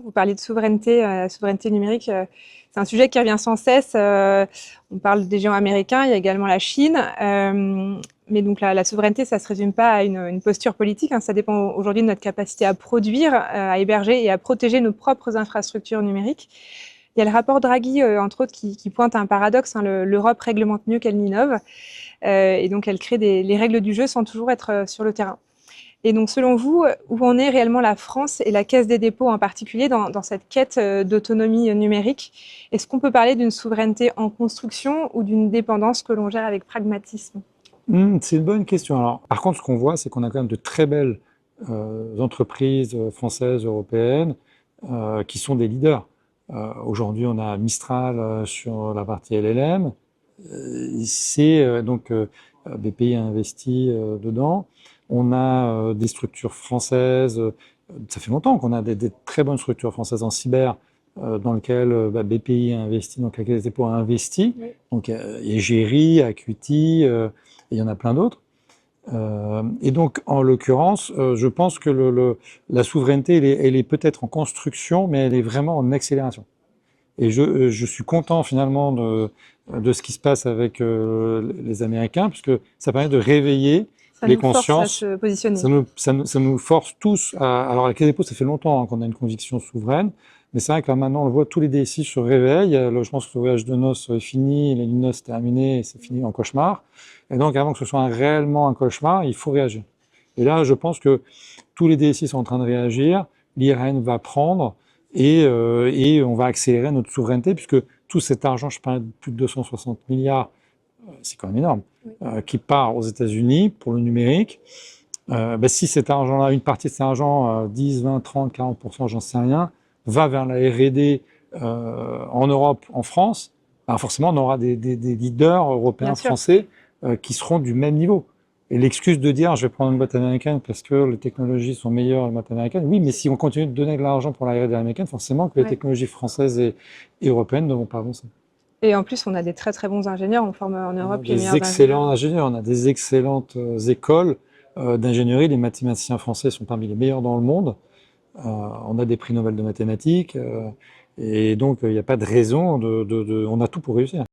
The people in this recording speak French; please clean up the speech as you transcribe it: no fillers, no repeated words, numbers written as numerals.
vous parliez de souveraineté, la souveraineté numérique, c'est un sujet qui revient sans cesse. On parle des géants américains, il y a également la Chine. Mais donc la souveraineté, ça ne se résume pas à une posture politique, hein, ça dépend aujourd'hui de notre capacité à produire, à héberger et à protéger nos propres infrastructures numériques. Il y a le rapport Draghi, entre autres, qui pointe à un paradoxe, hein, l'Europe réglemente mieux qu'elle n'innove, et donc elle crée les règles du jeu sans toujours être sur le terrain. Et donc, selon vous, où en est réellement la France et la Caisse des dépôts en particulier dans cette quête d'autonomie numérique? Est-ce qu'on peut parler d'une souveraineté en construction ou d'une dépendance que l'on gère avec pragmatisme? C'est une bonne question. Alors, par contre, ce qu'on voit, c'est qu'on a quand même de très belles entreprises françaises, européennes, qui sont des leaders. Aujourd'hui, on a Mistral sur la partie LLM. BPI a investi dedans. On a des structures françaises. Ça fait longtemps qu'on a des très bonnes structures françaises en cyber dans lesquelles BPI a investi, donc la Caisse des dépôts a investi. Oui. Donc, il y a Géry, Acuity, et il y en a plein d'autres. Et donc, en l'occurrence, je pense que la souveraineté, elle est peut-être en construction, mais elle est vraiment en accélération. Et je suis content finalement de ce qui se passe avec les Américains, puisque ça permet de réveiller les consciences. Ça nous force à se positionner. Ça nous force tous à... Alors, la Caisse des dépôts, ça fait longtemps qu'on a une conviction souveraine, mais c'est vrai que là, maintenant, on le voit, tous les DSI se réveillent. Je pense que le voyage de noces est fini, les nuits de noces terminées, et c'est fini en cauchemar. Et donc, avant que ce soit réellement un cauchemar, il faut réagir. Et là, je pense que tous les DSI sont en train de réagir, l'IRN va prendre, et on va accélérer notre souveraineté, puisque tout cet argent, je parle de plus de 260 milliards, c'est quand même énorme, Oui. qui part aux États-Unis pour le numérique. Si cet argent-là, une partie de cet argent, 10, 20, 30, 40%, j'en sais rien, va vers la R&D en Europe, en France, ben forcément on aura des leaders européens, français, qui seront du même niveau. Et l'excuse de dire je vais prendre une boîte américaine parce que les technologies sont meilleures les boîtes américaines, oui, mais si on continue de donner de l'argent pour la R&D américaine, forcément que les technologies françaises et européennes ne vont pas avancer. Et en plus, on a des très très bons ingénieurs, on forme en Europe les meilleurs excellents ingénieurs, on a des excellentes écoles d'ingénierie, les mathématiciens français sont parmi les meilleurs dans le monde, on a des prix Nobel de mathématiques, et donc il n'y a pas de raison on a tout pour réussir.